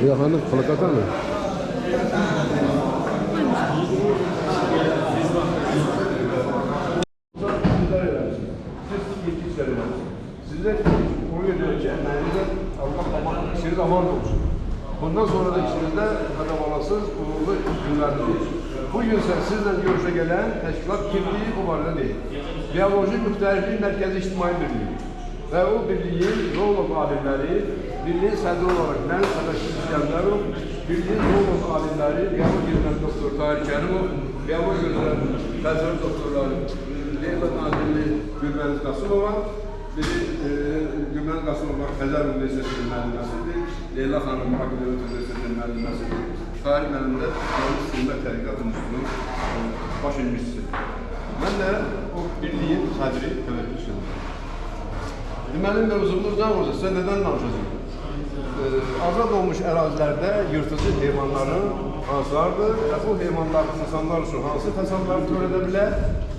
Efendim, plakata mı? Sizler onu gönderici emeğinizde Allah işiniz aman olsun. Bundan sonra da işinizde kadabalasız, uğurlu günleriniz olsun. Bugün sizle görüşe gelen teşkilat kimliği bu barada değil. Biyoloji Müxtəliflik Mərkəzi İctimai Birliği ve o birliğin zoolog alimleri, birliğin sədri olarak ben Sadaşlı İskəndərov, birliğin zoolog alimleri, biyolog yönelen doktor Tahir Kərimov, biyolog yönelen bəzər doktorları Leyla Nazirli Gülbəniz Qasımova, biri Gülbəniz Qasımova Xəzər Üniversitesi'nin müəlliməsidir, Leyla Xanım Akademik Üniversitesi'nin müəlliməsidir, Tahir mənim də İstimdə Tədqiqat Üniversitesi'nin baş ilmişçisi. Mən də o birliğin sədri təvəkkülçüyəm. Deməli, mövzumuz nə olacaq? Sizə nədən danışacağım? Azad olmuş ərazilərdə yırtıcı heyvanların hansılardır və bu heyvanların insanlar üçün hansı təsadüfləri törədə bilər,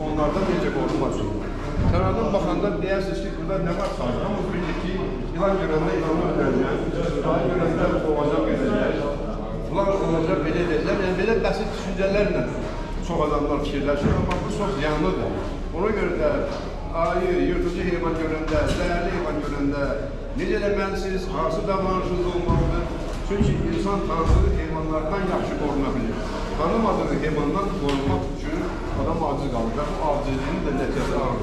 onlardan necə qorunmasınlar. Kənardan baxanda deyərsiniz ki, burada nə var sanır? Amma bildik ki, ilan görəndə ilanı ödəyəcək, ilan görəndə olacaq edəcək, bunlar olacaq belə edəcək. Yəni, belə bəsit düşüncələrlə çox adamlar fikirləşir, amma bu çox ziyanlıdır. Ona görə də ayı, yırtıcı heyvan görəndə, zəhərli heyvan görəndə necə eləməlisiniz, hansı davranışınız olmalıdır? Çünki insan tanıdığı heyvanlardan yaxşı qoruna bilir. Tanımadığı heyvandan qorunmaq üçün adam aciz qalır və bu acizliyin də nəticəsi ağır.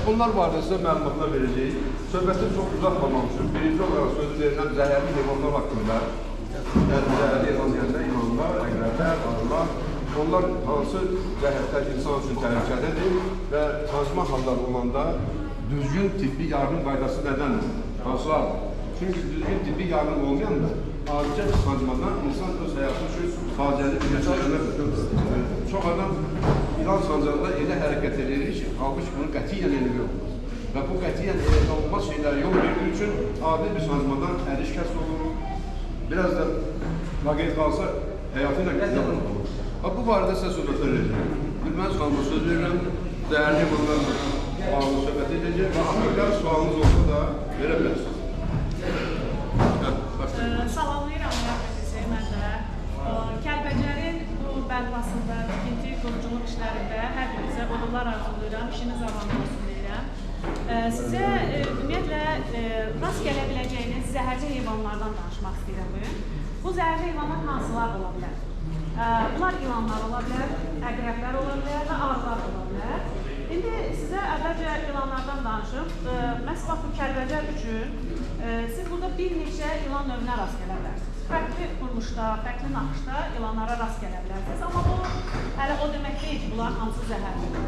Bunlar barədə sizə məlumatlar verəcəyik. Söhbəti çox uzatmamaq üçün birinci olaraq söz verilən zəhərli heyvanlar haqqında, zəhərli heyvan deyəndə ilanlar, əqrəblər, arılar, onlar hansı cəhətlər insan üçün təhlükəlidir və sancma hallar olanda düzgün tibbi yardım qaydası nədəndir? Hansılardır? Çünki düzgün tibbi yardım olmayanda adicə sancmadan insan öz həyatı üçün faciəli bir yaşayana çox adam ilan sancağında elə hərəkət edir ki, halbuki bunu qətiyyən eləmək olmaz. Və bu qətiyyən eləmək olmaz şeyləri yol verdiyi üçün adi bir sancmadan əliş kəsb olur. Biraz da vaqet qalsa həyatı ilə qətiyyən olur. Bu barədə sizə söhbətlər edəcəm. Gülməniz xanıma söz verirəm, dəyərli heyvanlarla bağlı söhbət edəcək və axırda sualınız olsa da verə bilərsiniz. Salamlayıram sizi, mən də. Kəlbəcərin bu bəlbasında, tikinti, quruculuq işlərində hər birinizə uğurlar arzulayıram, işiniz avanlı olsun deyirəm. Sizə ümumiyyətlə rast gələ biləcəyiniz zəhərli heyvanlardan danışmaq istəyirəm bugün. Bu zəhərli heyvanlar hansılar ola bilər? Bunlar ilanlar ola bilər, əqrəblər ola bilər və arılar ola bilər. İndi sizə əvvəlcə ilanlardan danışım. Məhz bax bu Kəlbəcər üçün siz burada bir neçə ilan növünə rast gələ bilərsiniz. Fərqli quruluşda, fərqli naxışda ilanlara rast gələ bilərsiniz. Amma bu, hələ o demək deyil ki, bunlar hansı zəhərlidir.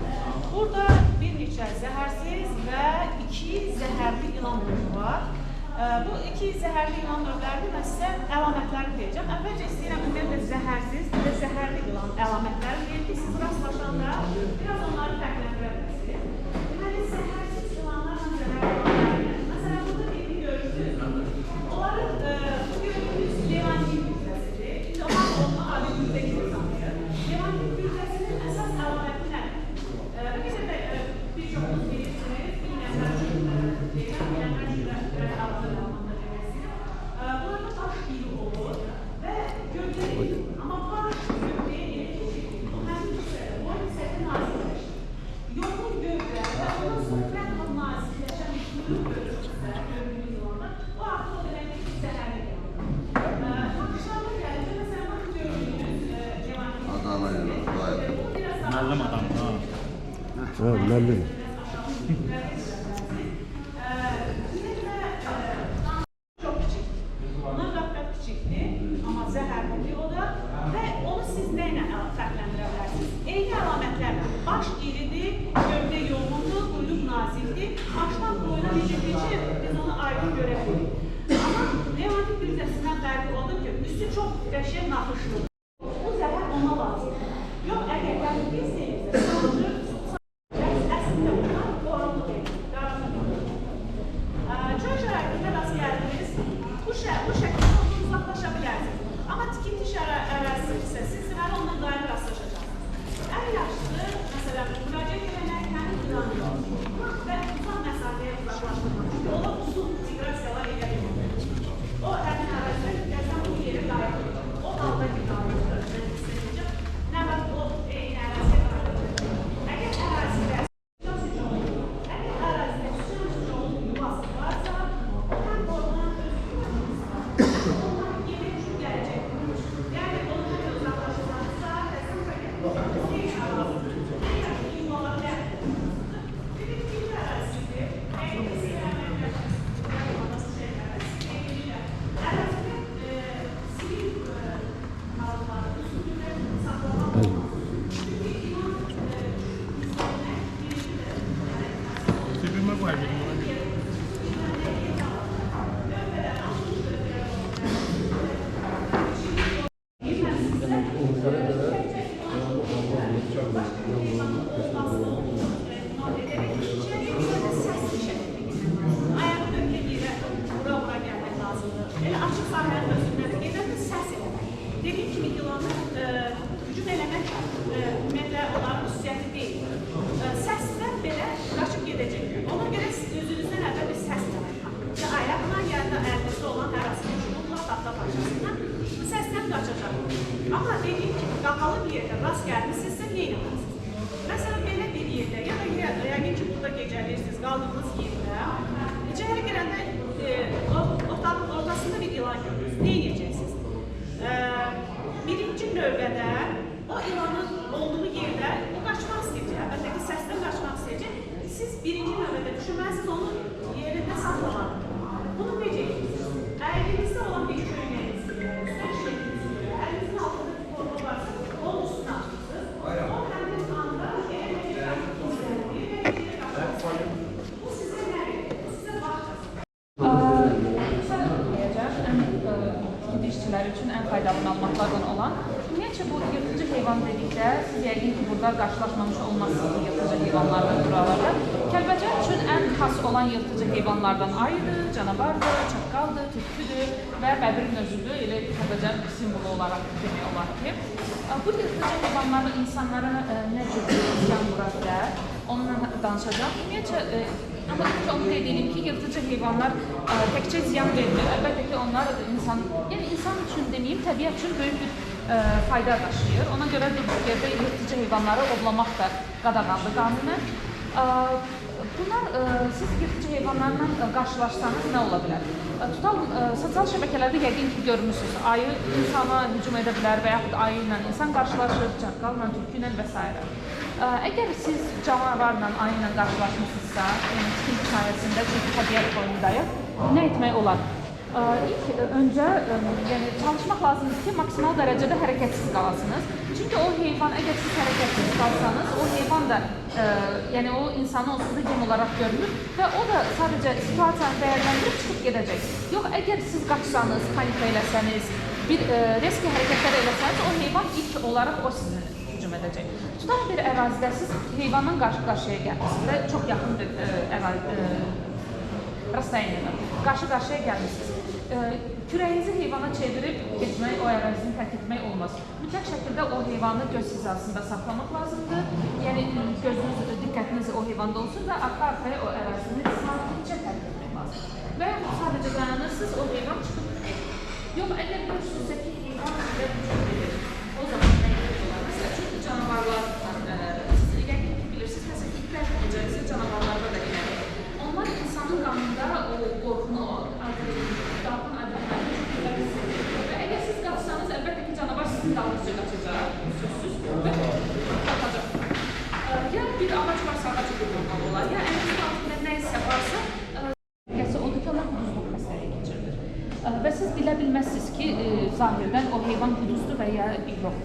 Burada bir neçə zəhərsiz və 2 zəhərli ilan növü var. Bu 2 zəhərli ilan növlərini və sizə əlamətlərini deyəcəm. Əvvəlcə istəyirəm, ümumiyyətlə zəhərsiz və zəhərli ilan əlamətlərini deyil ki, siz rastlaşanda biraz onları fərqləndirə bilirsiniz. Deməli, zəhərsiz ilanlarla zəhərli ilanlarını, məsələn, burada birini görürsünüz. Onların bu gördüyünüz levantin gübrəsidir. İndi onlar onu adi gübrə kimi sanıyır. Levantin gübrəsinin əsas əlaməti nədir? Bir də bir çoxunuz bilirsiniz, bilməyənlər üçün deyirəm, bilənlər üçün bunlarda baş biri olur və gövdəli, amma baş gövdəyə elə keçir. Həmin hissədə, o hissədə nazirləşir. Yoğun gövdə və ondan sonra daha nazirləşən bir quyruq görürsünüzsə, gördüyünüz yolanda, o artıq o deməkdir ki, zəhərli yoldur. Baxışlarına gəlince, məsələn, bakın gördüyünüz levantin. Müəllim adam, ha. Müəllim. Baş iridir, gövdə yoğundur, quyruq nazikdir. Başdan boyuna necə keçir, biz onu aydın görə bilirik. Amma levantin gübrəsindən fərqi odur ki, üstü çox qəşəng naxışlıdır. Bu zəhər ona lazımdır. Yox, əgər gəlin bilsəyinizdə, sancır, əslində bunlar qorunlu deyil, qaranlıq deyil. Çöl şəraitində rast gəldiniz, bu şəkildə ondan uzaqlaşa bilərsiniz. Amma tikinti ərazisi isə siz deməli ondan daimi rastlaşacaqsınız. Ən yaxşısı, məsələn, müraciət edənlər kəndi planlıyor və uzaq məsafəyə uzaqlaşdırmaq. Çünki onlar uzun miqrasiyalar edə bilir. O həmin ərazidə gəzən bu yeri pay verin ona görə. Ayağını dökən yerə bura gəlmək lazımdır. Elə açıq sahənin özündə də gedəndə səs eləmək. Dediyim kimi yılanı hücum eləmək ümumiyyətlə onların xüsusiyyəti deyil. Səsdən belə qaçıb gedəcək. Ona görə özünüzdən əvvəl bir səs eləmək. Ayaqla ya da əlinizdə olan hər hansı bir çubuqla taxta parçasından bu səsdən qaçacaq. Amma dediyim kimi qapalı bir yerdə rast gəlmişsinizsə nə eləməlisiniz? Məsələn, belə bir yerdə ya da yəqin ki, burada gecələyirsiniz, qaldığınız yerdə içəri girəndə otağın ortasında bir ilan görürsünüz. Nə edəcəksiniz? Birinci növbədə o ilanın olduğu yerdə o qaçmaq istəyəcək. Əlbəttə ki, səsdən qaçmaq istəyəcək. Siz birinci növbədə düşünməlisiniz, onu yerində saxlamaq. Bunu necə edirsiniz? Əlinizdə olan bir köynəyiniz, üstən şekliniz, əlinizin altında bir forma varsa, onun üstünə açırsınız. O həmin anda bu sizə nə verir? Sizə Tikinti işçiləri üçün ən faydalı məlumatlardan olan. Ümumiyyətcə, bu yırtıcı heyvan dedikdə, siz yəqin ki, burada qarşılaşmamış olmazsınız bu yırtıcı heyvanlardan buralarda. Kəlbəcər üçün ən xas olan yırtıcı heyvanlardan ayıdır, canavardır, çaqqaldır, tülküdür və bəbirin özüdür. Elə Kəlbəcər simvolu olaraq demək olar ki, bu yırtıcı heyvanları insanlara nə cür ziyan vura bilər, onunla danışacağım. Ümumiyyətcə, amma ilk onu qeyd edeyim ki, yırtıcı heyvanlar təkcə ziyan vermir. Əlbəttə ki, onlar insan üçün deməyim, təbiət üçün böyük bir fayda daşıyır. Ona görə də bu yerdə yırtıcı heyvanları ovlamaq da qadağandır qanunən. Siz yırtıcı heyvanlarla qarşılaşsanız nə ola bilər? Tutalım, sosial şəbəkələrdə yəqin ki, görmüşsünüz. Ayı insana hücum edə bilər və yaxud ayı ilə insan qarşılaşır, çaqqalla, tülkü ilə və s. Əgər siz canavarla, ayı ilə qarşılaşmışsınızsa, tikinti sayəsində, çünki təbiət qoynundayıq, nə etmək olar? İlk öncə çalışmaq lazımdır ki, maksimal dərəcədə hərəkətsiz qalasınız. Çünki o heyvan, əgər siz hərəkətsiz qalsanız, o heyvan da, o insanı onsuz da yem olaraq görülür və o da sadəcə situasiyanı dəyərləndirib çıxıb gedəcək. Yox, əgər siz qaçsanız, panika eləsəniz, bir riski hərəkətlər eləsəniz, o heyvan ilk olaraq o sizin hücum edəcək. Tutalım bir ərazidə siz heyvandan qarşı-qarşıya gəlmişsiniz və çox yaxın bir rastayınlıdır. Qarşı-qarşıya gəlmişsiniz. Kürəyinizi heyvana çevirib getmək, o ərazini tərk etmək olmaz. Mütləq şəkildə o heyvanı göz hizasında saxlamaq lazımdır. Yəni, gözünüz, diqqətiniz o heyvanda olsun və arxa-arxaya o ərazini sakinəcə tərk etmək lazımdır. Və yaxud sadəcə dayanırsınız, o heyvan çıxıb gedir. Yox, əgər görürsünüzsə ki, heyvan sizə hücum edir, o zaman nə edir olar? Məsələn, çünki canavarlar, siz yəqin ki, bilirsiniz, məsələn, itlər necəsə canavarlarda da elədir. Onlar insanın qanında o qorxunu, qalxın adrenalini çox güzel hissedilir. Və əgər siz qaçsanız, əlbəttə ki, canavar sizin dalınızca qaçacaq, sözsüz və qaçacaq. Ya bir ağac varsa ağac qurulmalı olar, ya əlinizin altında nə isə varsa, odur ki, onlar quduzluq xəstəliyi keçirilir. Və siz bilə bilməzsiniz ki, zahirdən o heyvan quduzdur və ya yox.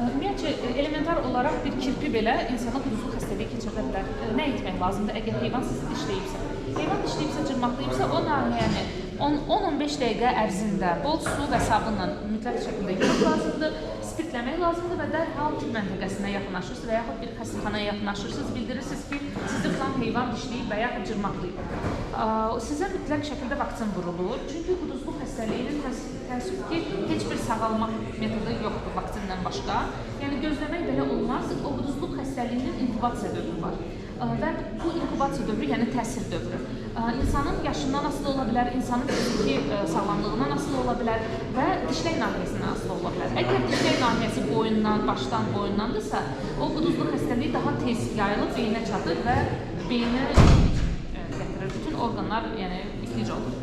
Ümumiyyətcə, elementar olaraq bir kirpi belə insana quduzluq xəstəliyi keçirdə bilər. Nə etmək lazımdır əgər heyvan sizi dişləyibsə? Heyvan dişləyibsə, cırmaqlayıbsa, o nahiyəni 10-15 dəqiqə ərzində bol su və sabunla mütləq şəkildə yuymaq lazımdır, spirtləmək lazımdır və dərhal tibb məntəqəsinə yaxınlaşırsınız və yaxud bir xəstəxanaya yaxınlaşırsınız, bildirirsiniz ki, sizi filan heyvan dişləyib və yaxud cırmaqlayıb. Sizə mütləq şəkildə vaksin vurulur, çünki quduzluq xəstəliyinin təəssüf ki, heç bir sağalmaq metodu yoxdur vaksinlə başqa. Yəni, gözləmək belə olmaz, o quduzluq xəstəliyinin inkubasiya dövrü var. Və bu inkubasiya dövrü, yəni təsir dövrü. İnsanın yaşından asılı ola bilər, insanın fiziki sağlamlığından asılı ola bilər və dişlək nahiyəsindən asılı ola bilər. Əgər dişlək nahiyəsi boyundan, başdan boyundandırsa, o quduzluq xəstəliyi daha tez yayılıb, beyinə çatır və beyni gətirir. Bütün orqanlar iflic olur.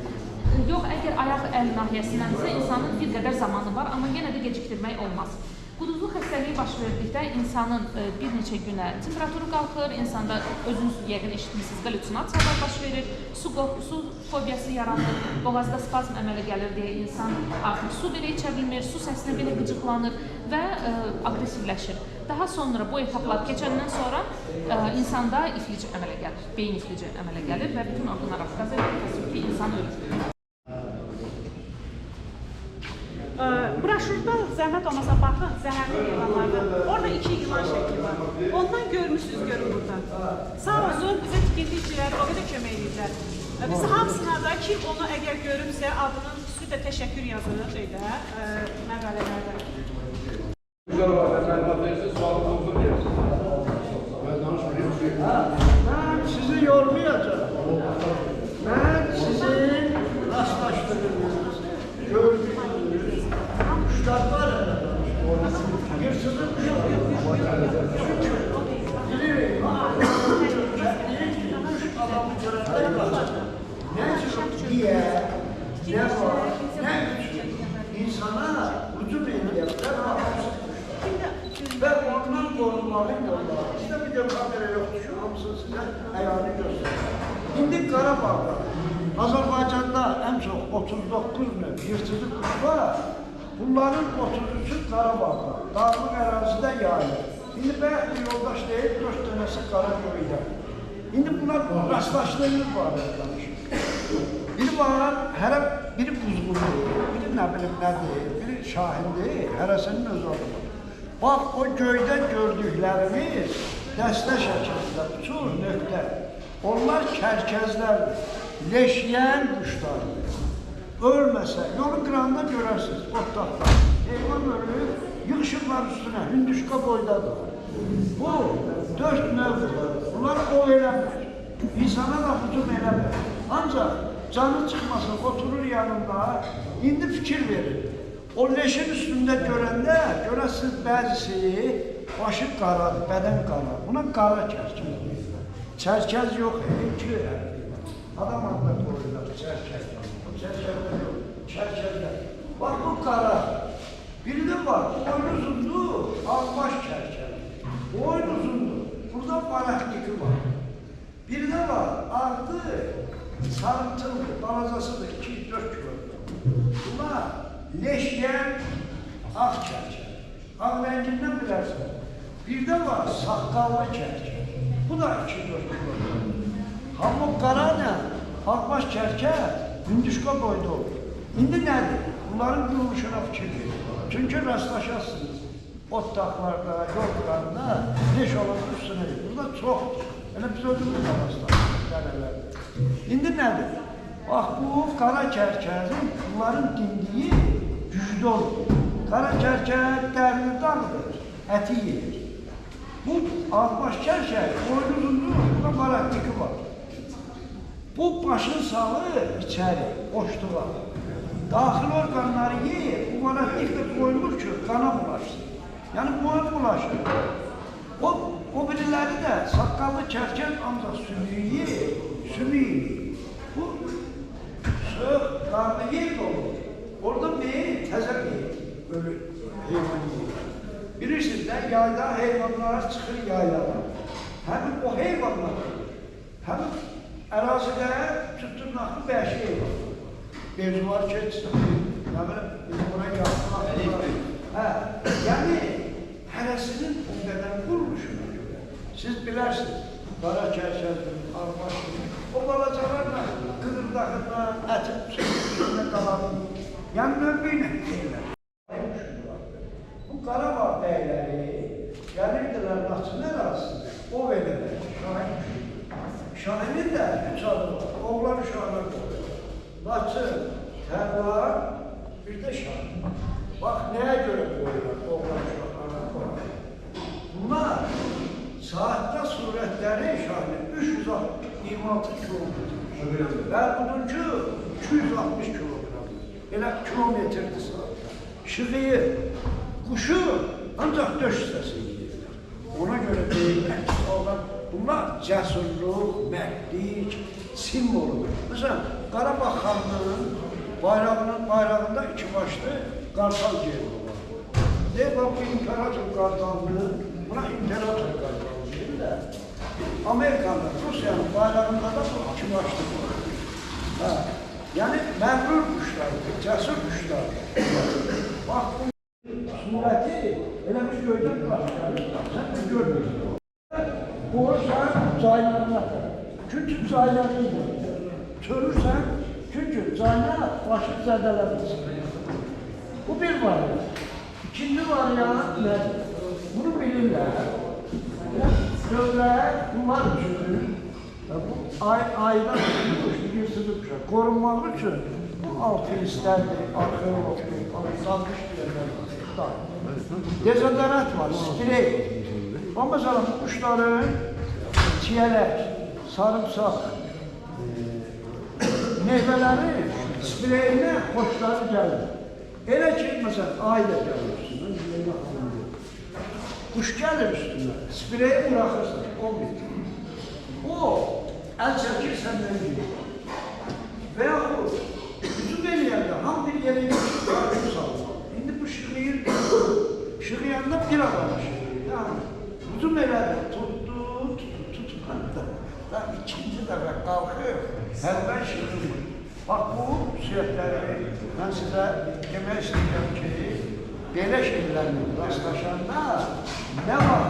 Yox, əgər ayaq əl nahiyəsindənsə, insanın bir qədər zamanı var, amma yenə də gecikdirmək olmaz. Quduzluq xəstəliyi baş verdikdə insanın bir neçə günə temperaturu qalxır, insanda özünüz yəqin eşitmişsiniz, halüsinasiyalar baş verir, su fobiyası yaranır, boğazda spazm əmələ gəlir deyə insan artıq su belə içə bilmir, su səsinə belə qıcıqlanır və aqressivləşir. Daha sonra bu etaplar keçəndən sonra insanda iflic əmələ gəlir, beyin iflici əmələ gəlir və bütün orqanlar afqaz edir ki, insan ölür. Broşurda zəhmət olmasa baxın, zəhərli heyvanlarda. Orada 2 yılan şəkli var. Ondan görmüşsünüz görün burada. Sağ olsun, bizə tikinti işçiləri o qədər kömək edirlər. Biz hamısına da kim onu əgər görürsə, adının üstü də təşəkkür yazılır şeydə, məqalələrdə. Güzel var, məlumat verirsiniz, sualınız olsun deyirsiniz. Ben danışmayayım. Ben sizi yormayacağım. Ben sizin rastlaştırdığınız, gördüğünüz kuşlar var ya. Hırsızın kuşları. Bilirim. Kuş adamı görenler var. Ne çok diye, ne var, ne üçün insana hücum ediyorlar. Ve ondan korunmalıyım yollar. İşte bir de kamera yoktu şu hamısını size ayağını göstereyim. Şimdi Karabağ'da, Azerbaycan'da en çok 39 növ yırtıcı kuş var. Bunların 33'ü Karabağ'da, dağlık arazide yayılır. Şimdi ben bir yoldaş değil, 4 tanesi Karagöy'de. Şimdi bunlar rastlaştığımız var arkadaşım. Biri var, biri kuzgunlu, biri ne bileyim ne değil, biri şahin değil, heresinin öz olmalı. Bak o göydə gördüklərimiz dəstə şəklində, uçur nöqtə. Onlar kərkəzlərdir, leşləyən quşlardır. Ölməsə, yolu qıranda görərsiniz, otdaqda. Heyvan ölür, yığışırlar üstünə, hündüşka boydadır. Bu 4 növdür. Bunlar o eləmir. İnsana da hücum eləmir. Ancaq canı çıxmasın, oturur yanında, indi fikir verir. O leşin üstünde görəsiniz bəzisi başı qaradır, bədən qara. Buna qara çərkəz deyirlər. Çərkəz yox, ki, adam adına qoyurlar, çərkəz. O çərkəzlər yox, çərkəzlər. Bax, bu qara. Biri də var, boynu uzundur, ağbaş çərkəz. Boynu uzundur, burada baraklıqı var. Biri də var, ağdı, sarımtıldır, balacasıdır, 2-4 kilodur. Bunlar leşləyən ağ çərkəz. Ağ rəngindən bilərsən. Bir də var, saqqallı çərkəz. Bu da 2-4 kilodur. Hamı qara nə? Ağbaş çərkəz, hündüşka boyda olur. İndi nədir? Bunların quruluşuna fikir verir. Çünki rastlaşarsınız. Ot dağlarda, yollarında leş olan üstüne verir. Burada çoxdur. Elə biz ödümüzlə rastlaşırız, dənələrdə. İndi nədir? Bax, bu qara çərkəzin bunların dindiyi güclü olur. Qara çərkəz dərini dağıdır, əti yiyir. Bu ağbaş çərkəz boynu uzundur, burada baraklıqı var. Bu başın salır içəri, boşluğa. Daxil orqanları yiyir, bu baraklıqda koyulur ki, qana bulaşsın. Yəni boya bulaşır. O biriləri də saqqallı çərkəz ancaq sümüyü yiyir, sümüyü yiyir. Bu sığ, qarnı yer olur. Orada beyin təzə beyin, böyle heyvan yiyir. Bilirsiniz də, yayda heyvanlar çıxır yaylara. Həmin o heyvanlar, həmin ərazidə tüttürnaqlı bəhşi heyvan. Berzuvar keçsin, buna yaxınlar. Yəni, hərəsinin o qədər quruluşuna görə. Siz bilərsiniz, qara çərkəzdir, arbaşdır. O balacalarla qıdırdağından, ətin üstündə qalanır. Yəni, növbə ilə deyirlər. Bu Qarabağ bəyləri gəlirdilər Laçın ərazisində. O verirlər, Şahin düşür. Şahinin də üç adı var, oğlan uşağına qoyur. Laçın, Tərvar, bir də Şahin. Bax, nəyə görə qoyurlar oğlan uşaqlarına qoyur? Bunlar saatdə surətləri Şahinin 326 kilometr. Və buduncu 260 kilogram. Elə kilometrdir saatdə. Şıqıyı, quşu ancaq döş hissəsi yiyirlər. Ona görə deyirlər ki, bunlar cəsurluq, mərdlik simvoludur. Məsələn, Qarabağ xanlığının bayrağında iki başlı qartal geri var. Deyir, bu imperator qartalını, buna imperator qartalı deyirlər. Amerikanlar, Rusiyanın bayrağında da bu iki başlı var. Yəni, məğrur quşlardır, cəsur quşlardır. Bax, bu surəti Elə bir göydən başlayır, sən də görmürsən. Boğursan, caylarına. Çünki caylarıyla. Çölürsən, çünki caylar başı zədələmişsin. Bu bir variant. İkinci variant nədir? Bunu bilirlər. Dövlət bunlar üçün bu aydan bilirsiniz, korunmaq üçün bu alpinistlərdir, arxeologdur, danış deyirlər. Dezodorant var, sprey. Ama mesela bu kuşların çiyelek, sarımsak, meyveleri spreyine hoşları gelir. Elə ki, mesela ayda gelir üstüne, kuş gelir üstüne, spreyi bırakırsın, 10 metre. O, el çekirsen ne gibi? Veya o, hücum eləyəndə, ham bir yere yürüyüp salır. Şimdi bu şıkıyanında bir adam şıkıyır. Yani, hücum elədi, tuttu. Ben ikinci dəfə qalxıb, həlbən şıkıyır. Bak bu sürekleri ben size demək istəyirəm ki, belə şeylerle rastlaşanda ne var?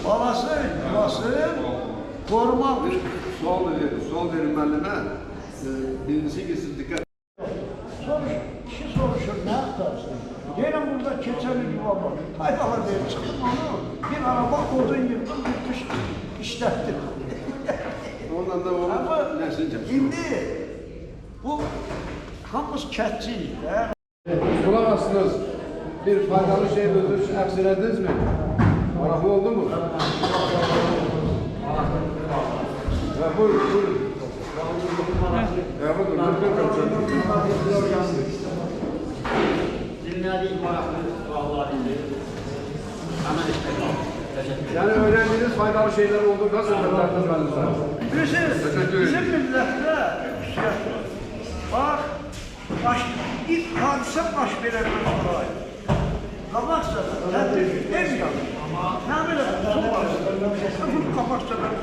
Balası, yuvası korumaq üçün. Sual verin müəllimə. Birincisi ki, siz dikkat. Kişi soruşur, ne yaptarsın? Yine burada keçeli yuva var. Haydalar diye çıktım onu, bir araba odun yırdım, bir kış işlettim. Ondan da onu nəsilcəm. Şimdi bu hamımız kətçiyik. Kulak astınız. Bir faydalı şey özünüz əks elədiniz mi? Maraqlı oldu mu? Ya buyur, buyur. Ya budur, Dinlediğim maraqlı suallar idi. Hemen istedim. yani öğrendiğiniz faydalı şeyler oldu. Nasıl öğrendiniz benimle? Bizim millətdə bak, ilk hadisə baş verəndən sonra qabaqcadan tədbir ev yanır. Nə belə tutulmaz. Bunu qabaqcadan